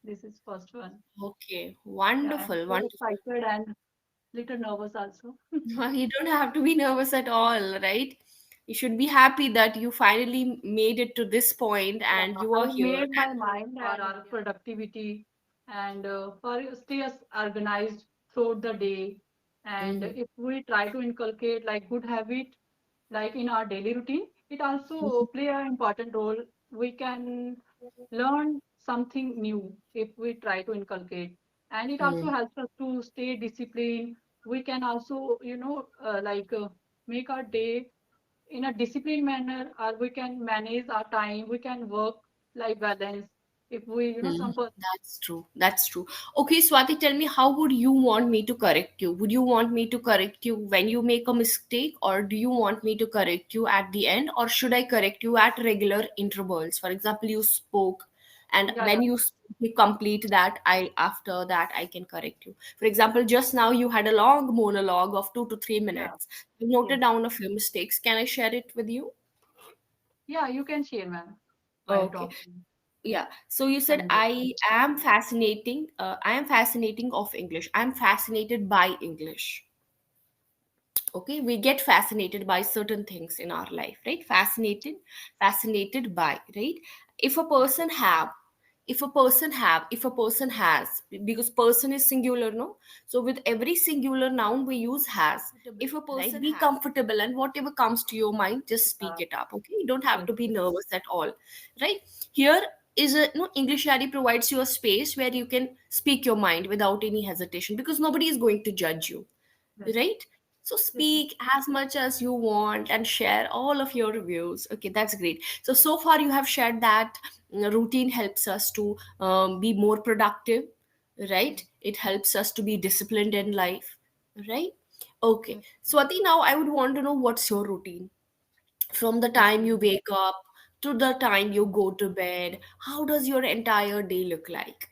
This is first one. Okay, Yeah, I'm wonderful, so wonderful. excited and little nervous also. You don't have to be nervous at all, right? You should be happy that you finally made it to this point Yeah, and you are I here. made my mind for our productivity and for stay us organized throughout the day. And Mm-hmm. if we try to inculcate like good habit, like in our daily routine, it also play an important role. We can learn something new if we try to inculcate, and it also helps us to stay disciplined. We can also, make our day in a disciplined manner, or we can manage our time, we can work life balance. If we, Hmm, some person. that's true. That's true. Okay, Swati, tell me, how would you want me to correct you? Would you want me to correct you when you make a mistake, or do you want me to correct you at the end, or should I correct you at regular intervals? For example, you spoke, and Yeah, yeah, when you complete that, I after that I can correct you. For example, just now you had a long monologue of 2 to 3 yeah, minutes. You yes, noted down a few mistakes. Can I share it with you? yeah, you can share, ma'am, while Okay. talking. Yeah, so you said And I am fascinating of English. I'm fascinated by English. Okay, we get fascinated by certain things in our life, right? Fascinated by, right? If a person have if a person has, because person is singular, no? So with every singular noun we use has. If a person, right, be comfortable, and whatever comes to your mind, just speak it up. Okay, you don't have yes, to be yes, nervous at all, right? Here is a, no, English Diary provides you a space where you can speak your mind without any hesitation, because nobody is going to judge you, yes, right? So yes, ma'am. speak as much as you want and share all of your views. Okay, that's great. So far you have shared that routine helps us to be more productive, right? It helps us to be disciplined in life, right? Okay, Yes, Swati, now I would want to know, what's your routine from the time okay, you wake up to the time you go to bed? How does your entire day look like?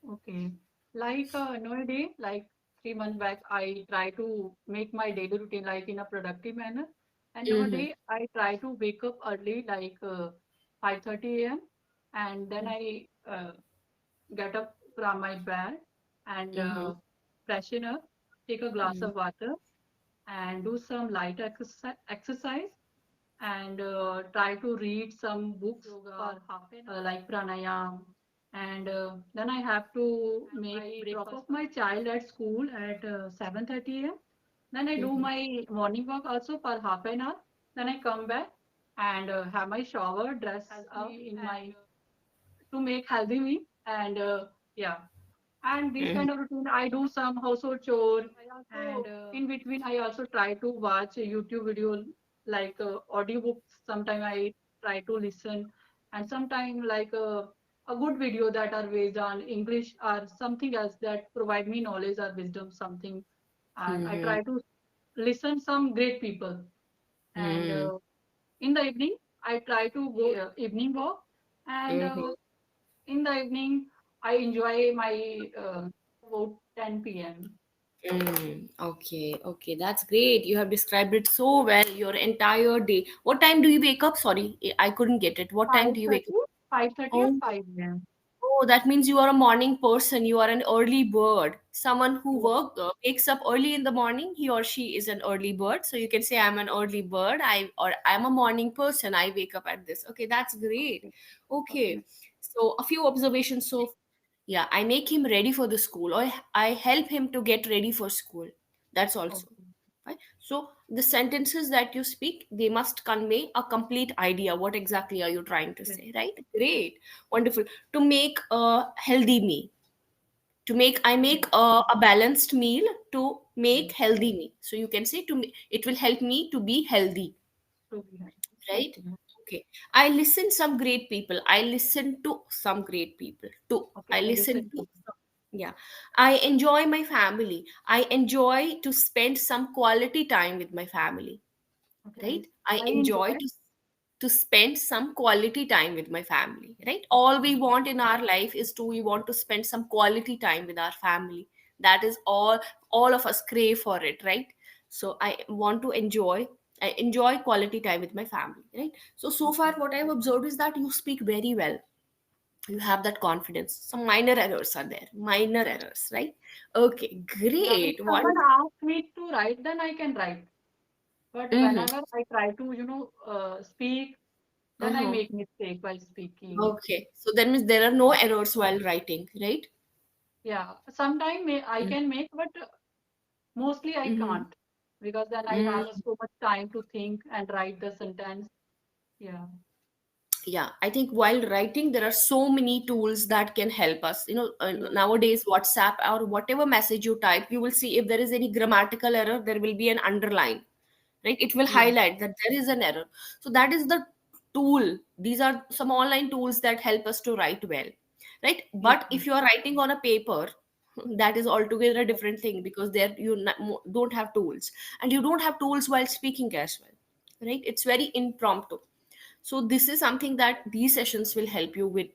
okay. Like nowadays, like 3 months back, I try to make my daily routine like in a productive manner. And Mm-hmm. nowadays, I try to wake up early, like 5:30 a.m. And then I get up from my bed and Mm-hmm. freshen up, take a glass of water, and do some light exercise, and try to read some books for half an hour, like pranayam. And then I have to make drop off my child at school at 7:30 a.m. Then I do Mm-hmm. my morning walk also for half an hour. Then I come back and have my shower, dress up in my to make healthy me, and yeah, and this Mm-hmm. kind of routine I do some household chore, and in between I also try to watch a YouTube video, like audiobooks. Sometimes I try to listen, and sometimes like a good video that are based on English or something else that provide me knowledge or wisdom something, and I Mm-hmm. try to listen some great people. And Mm-hmm. in the evening I try to go evening walk, and Mm-hmm. in the evening, I enjoy my about 10 p.m. Okay, okay, that's great. You have described it so well, your entire day. What time do you wake up? Sorry, I couldn't get it. What time do you wake 5:30, up? 5:30 or Oh, 5 a.m. oh, that means you are a morning person. You are an early bird. Someone who Yes, wakes up early in the morning, he or she is an early bird. So you can say I'm an early bird. I'm a morning person. I wake up at this. Okay, that's great. okay, Okay, okay, so a few observations. So yeah, I make him ready for the school, or I help him to get ready for school. That's also okay, right. So the sentences that you speak, they must convey a complete idea. What exactly are you trying to yes, say, right? Great, wonderful. To make a healthy meal, to make I yes, make a balanced meal to yes, make healthy me. So you can say to me, it will help me to be healthy, to be happy. right? Okay, Okay. I listen some great people. I listen to some great people too. okay, I I listen listen to to. yeah. I enjoy my family. I enjoy to spend some quality time with my family, Okay, right? I I enjoy enjoy. to spend some quality time with my family, right? All we want in our life is to we want to spend some quality time with our family. That is all of us crave for it, right? So I enjoy quality time with my family, right? So far Okay, what I've observed is that you speak very well. You have that confidence. Some minor errors are there, minor errors, right? Okay, Yeah, if great. someone Wonderful. asks me to write, then I can write. But Mm-hmm. whenever I try to, speak, then I Uh-huh. make mistake while speaking. Okay, so that means there are no errors while writing, right? Yeah, sometimes I can make, but mostly I Mm-hmm. can't because then I have so much time to think and write the sentence. Yeah, Yeah, I think while writing there are so many tools that can help us, yeah, nowadays WhatsApp or whatever message you type, you will see if there is any grammatical error, there will be an underline, right? It will yeah, highlight that there is an error. So that is the tool. These are some online tools that help us to write well, right? yeah. But if you are writing on a paper, that is altogether a different thing, because there you don't have tools, and you don't have tools while speaking as well, right? It's very impromptu. So this is something that these sessions will help you with.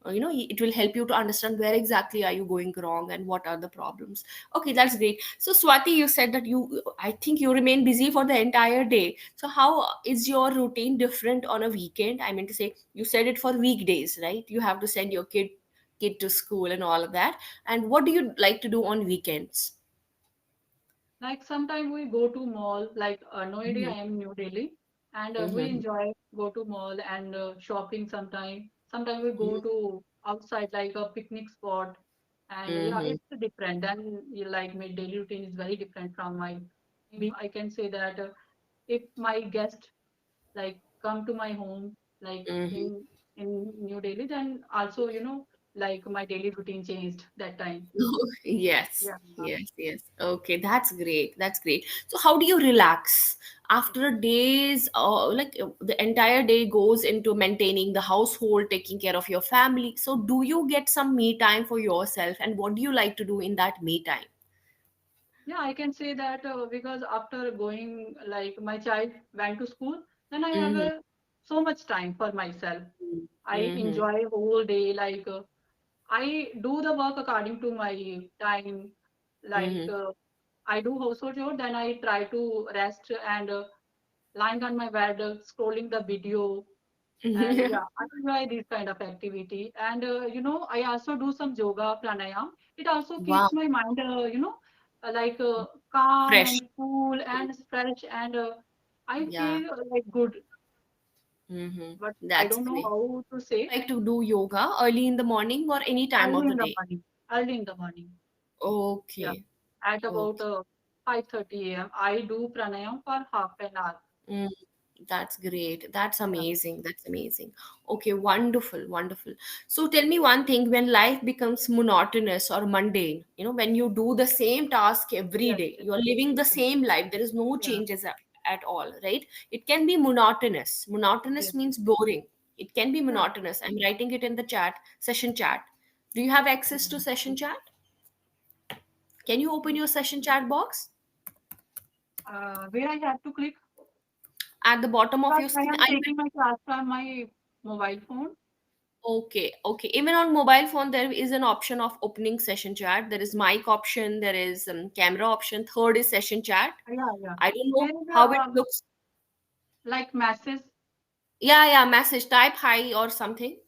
It will help you to understand where exactly are you going wrong and what are the problems. Okay, that's great. So Swati, you said that I think you remain busy for the entire day. So how is your routine different on a weekend? I mean to say, you said it for weekdays, right? You have to send your kid to school and all of that. And what do you like to do on weekends? Like sometimes we go to mall, like Noida, Mm-hmm. I am New Delhi, and we Mm-hmm. enjoy go to mall and shopping sometime. Sometimes we go to outside like a picnic spot, and yeah, Mm-hmm. it's different. Then like my daily routine is very different from my. I can say that if my guest like come to my home, like Mm-hmm. in New Delhi, then also like my daily routine changed that time. Yes, Yeah. yes, yes. Okay, that's great. That's great. So, how do you relax after a day's the entire day goes into maintaining the household, taking care of your family? So, do you get some me time for yourself, and what do you like to do in that me time? Yeah, I can say that because after going, like my child went to school, then I have Mm-hmm. so much time for myself. I Mm-hmm. enjoy whole day. Like I do the work according to my time. Like I do household chore, then I try to rest and lying on my bed, scrolling the video. And Mm-hmm. yeah, I enjoy this kind of activity. And I also do some yoga, pranayam. It also Wow, keeps my mind, like calm fresh. and cool and fresh, and I Yeah. feel like good. Mm-hmm. But I That's don't know great. how to You say. like to do yoga early in the morning or any time Early of the in the day? morning. Early in the morning. Yeah, Okay. at about Okay. 5:30 a.m. I do pranayam for half an hour. Mm, that's great. That's Yeah. amazing. That's amazing. Okay, wonderful, wonderful. So tell me one thing, when life becomes monotonous or mundane, when you do the same task every Yes. day, Yes. you're living the Yes. same life, there is no Yeah. changes at all, right? It can be monotonous. Monotonous Yes. means boring. It can be Yeah. monotonous. I'm writing it in the chat, session chat. Do you have access to session chat? Can you open your session chat box Where I have to click. at the bottom of Because your I screen? am taking my class from my mobile phone. Okay, okay. Even on mobile phone, there is an option of opening session chat. There is mic option, there is camera option. Third is session chat. Yeah, yeah. I don't There know is how a it looks. like message. Yeah, yeah, message. Type hi or something.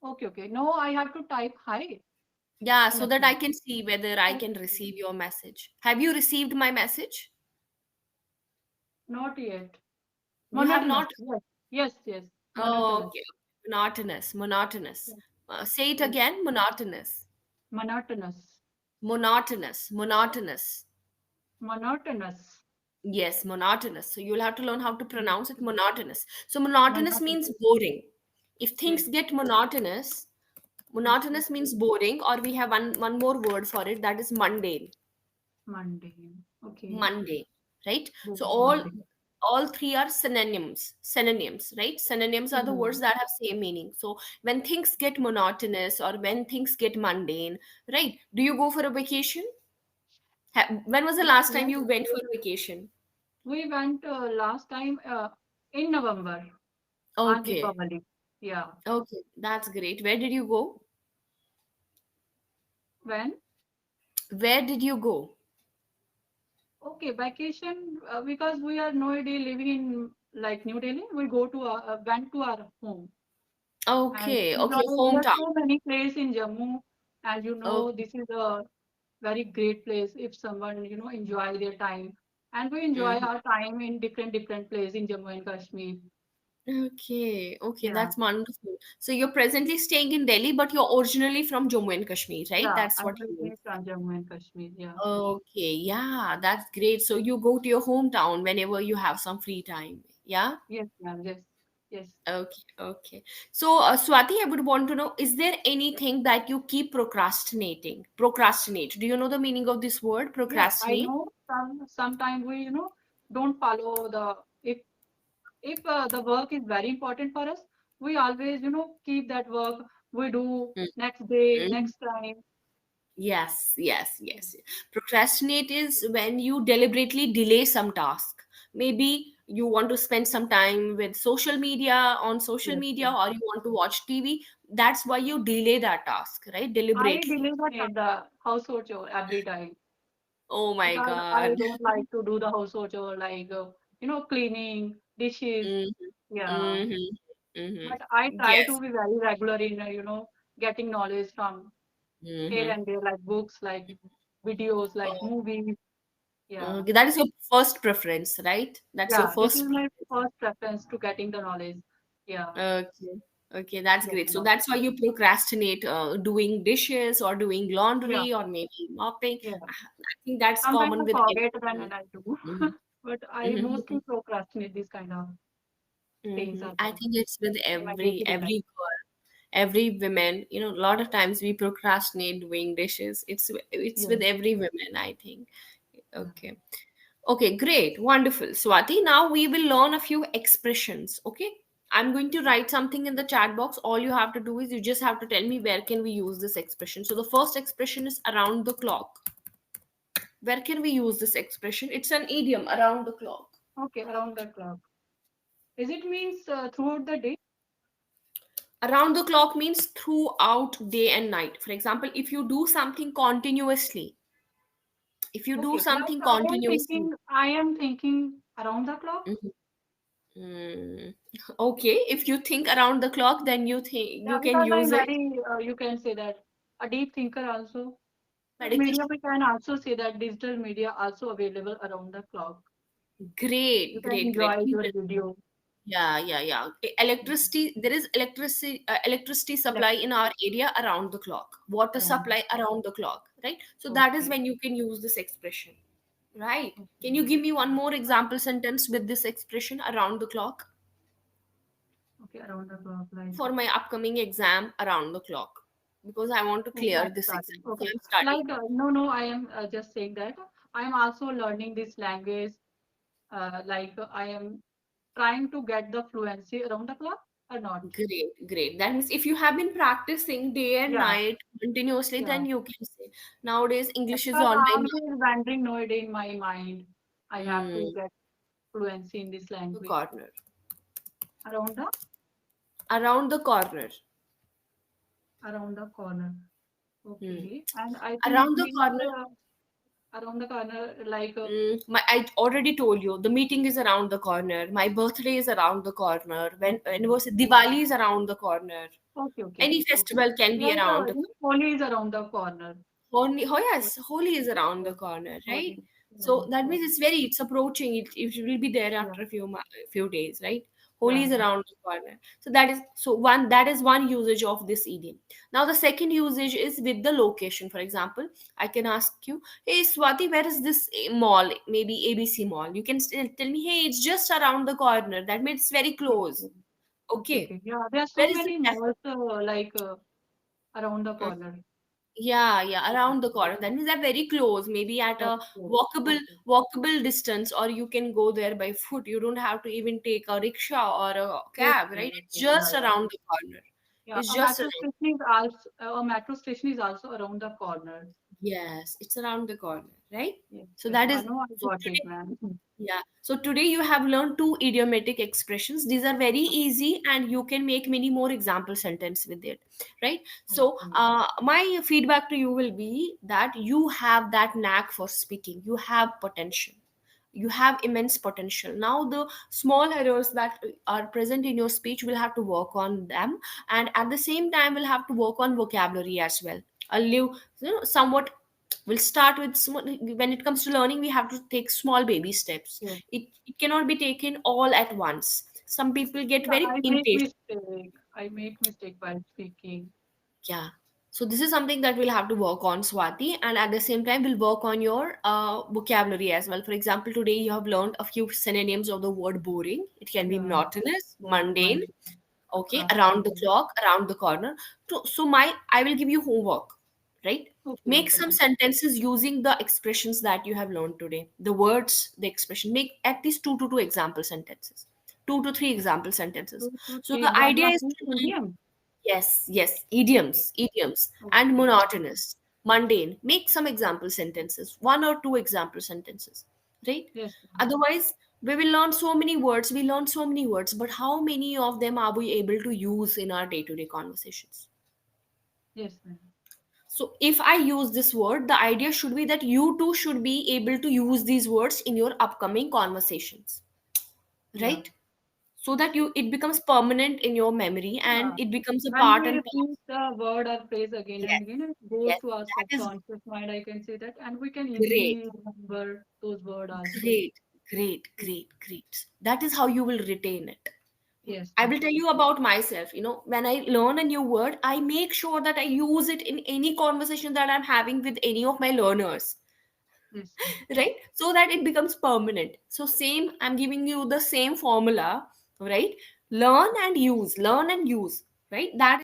Okay, okay. No, I have to type hi Yeah, in so a that chat. I can see whether I can Okay. receive your message. Have you received my message? Not yet. You have Monotonous. not? Yes. Yes, yes. Oh, Monotonous. okay. Monotonous, monotonous. Yes. Say it Yes. again. Monotonous, Monotonous. monotonous, monotonous. Monotonous. Yes, monotonous. So you'll have to learn how to Yes. pronounce it monotonous. So monotonous Monotonous. means boring. If Yes. things get monotonous, Okay. monotonous means boring, or we have one more word for it, that is mundane. Mundane. Okay. Mundane, right? So Boring. Mundane. all three are synonyms, right? Synonyms are the Hmm. words that have same meaning. So when things get monotonous or when things get mundane, right? Do you go for a vacation? When was the last time Yes. you went for a vacation? We went last time in November on Okay. Deepavali. Yeah. Okay, that's great. Where did you go? When? Where did you go? Okay, vacation because we are nowadays living in like New Delhi. We go to went to our home. And Okay, okay, there are hometown. so many places in Jammu, and Okay. this is a very great place if someone enjoy their time, and we enjoy Mhm. our time in different places in Jammu and Kashmir. Okay, okay, Yeah, that's wonderful. So you're presently staying in Delhi, but you're originally from Jammu and Kashmir, right? yeah, That's I'm what you mean. originally from Jammu and Kashmir. Yeah, Okay, yeah, that's great. So you go to your hometown whenever you have some free time. Yeah? yes, ma'am, yes, yes. Okay, okay. So, Swati, I would want to know, is there anything that you keep procrastinating? Procrastinate. Do you know the meaning of this word, Yeah, I procrastinate? know sometimes we don't follow the if the work is very important for us, we always keep that work we do next day, Mm-hmm. next time. Yes, yes, yes. Procrastinate is when you deliberately delay some task. Maybe you want to spend some time with social media, on social Yes, media, yes. or you want to watch TV. That's why you delay that task, right? I Deliberately. deliver the household chore every time Oh my because I God. don't like to do the household chore like cleaning dishes. Mm-hmm. Yeah, Mm-hmm. Mm-hmm. but I try to Yes. be very regular in getting knowledge from here Mm-hmm. and there, like books, like videos, like Oh, movies. Yeah, okay. That is your first preference, right? That's your yeah. This is first my preference. first preference to getting the knowledge. Yeah, Okay. Okay, that's yes, great. So ma'am. that's why you procrastinate doing dishes or doing Yeah, laundry or maybe mopping. yeah. I think that's Sometimes common I with forget everyone. when I do, Mhm. but I Mhm. mostly procrastinate these kind of things are I there think it's with in my day-to-day life. every girl, every woman. You know, a lot of times we procrastinate doing dishes. It's Yes, with every woman, I think. yeah, Okay. Okay, great. Wonderful. Swati, now we will learn a few expressions. Okay. I'm going to write something in the chat box. All you have to do is you just have to tell me where can we use this expression. So the first expression is around the clock. Where can we use this expression? It's an idiom, around the clock. okay, around the clock. Is it means throughout the day? Around the clock means throughout day and night. For example, if you do something continuously, if you do Okay, like something continuously, I am thinking around the clock. mhm. Okay, if you think around the clock, then Yeah, you can because I'm use it. very, you can say that a deep thinker also. But media, Meditation. we can also say that digital media also available around the clock. You Great, can great, great. enjoy your video. Yeah, yeah, yeah. Electricity, there is electricity supply Electric in our area around the clock. Water around. supply around the clock, right? So that is Okay. when you can use this expression, right? Can you Okay. give me one more example sentence with this expression around the clock Okay, around the clock, like. for my upcoming exam around the clock? Because I want to Okay, clear I'm this exam. starting. So Okay. I'm studying. Like, no, I am just saying that I am also learning this language. Like, I am trying to get the fluency around the clock or not. Great, great. That means if you have been practicing day and Yeah, night continuously, yeah. then you can say. Nowadays, English is Because on my always wandering nowadays in my mind. I have to mind. get fluency in this The language. corner. Around the Around the corner. around the corner. Hmm. Okay. And I think it Around the means corner. around the corner, like, I already told you the meeting is around the corner. My birthday is around the corner. When okay, anniversary, Diwali is around the corner. okay, Any okay. festival can be Like, around the Holi is around the corner. Holi. Oh Ho- yes, Holi is around the Yes, corner, right? Holi is around So the that means corner. it's approaching. It will be there Yeah, after few days, right? Holi yeah, is yeah. around the corner. So that is one usage of this idiom. Now the second usage is with the location. For example, I can ask you, "Hey Swati, where is this mall? Maybe ABC Mall." You can still tell me, "Hey, it's just around the corner." That means it's very close. Okay, okay, Okay, okay. Yeah, there are so where is the many malls like around the cafe? corner. Yeah, yeah, Okay, around the corner. That means they're very close, maybe at a very close. Okay, walkable distance, or you can go there by foot. You don't have to even take a rickshaw or a cab, okay, right? It's okay. Yeah, just yeah. around the corner. Yeah, It's just around. a metro station is also around the corner. Yes, it's around the corner, right? Yes, So yes. that I is know I so got it, today. man. Yeah. So today you have learned two idiomatic expressions. These are very easy and you can make many more example sentence with it, right? So Okay. my feedback to you will be that you have that knack for speaking. You have potential. you have immense potential. Now the small errors that are present in your speech, will have to work on them, and at the same time will have to work on vocabulary as well. I'll leave, somewhat, we'll start with small. When it comes to learning, we have to take small baby steps. Yes. It cannot be taken all at once. Some people get Yeah, very I make impatient. mistake. I make mistake while speaking. Yeah. So this is something that we'll have to work on, Swati, and at the same time we'll work on your vocabulary as well. For example, today you have learned a few synonyms of the word boring. It can be Yeah. monotonous, Boring, mundane, Monday, okay, around the procrastination. clock, around the corner. So my, I will give you homework, right? Okay, Make okay, some okay. sentences using the expressions that you have learned today. The words, the expression. Make at least two example sentences, 2 to 3 example sentences. Two to So three the idea example of is this to learn. idiom. Yes, yes, Okay, idioms, and okay, monotonous, mundane. Make some example sentences, 1 or 2 example sentences, right? yes, Otherwise, we will learn so many words, we learn so many words, but how many of them are we able to use in our day to day conversations? yes, ma'am. So, if I use this word, the idea should be that you too should be able to use these words in your upcoming conversations, Yeah, right? So that you, it becomes permanent in your memory and yeah. it becomes a When part we and repeat parcel. the word or phrase again and Yes, again, it goes yes, to our that is subconscious mind, I can say that, and we can great. easily remember those words also. Great, great, great, great. That is how you will retain it. Yes, I will ma'am. tell you about myself. When I learn a new word, I make sure that I use it in any conversation that I'm having with any of my learners, Yes, ma'am. right? So that it becomes permanent. So, same, I'm giving you the same formula, right? Learn and use, right? That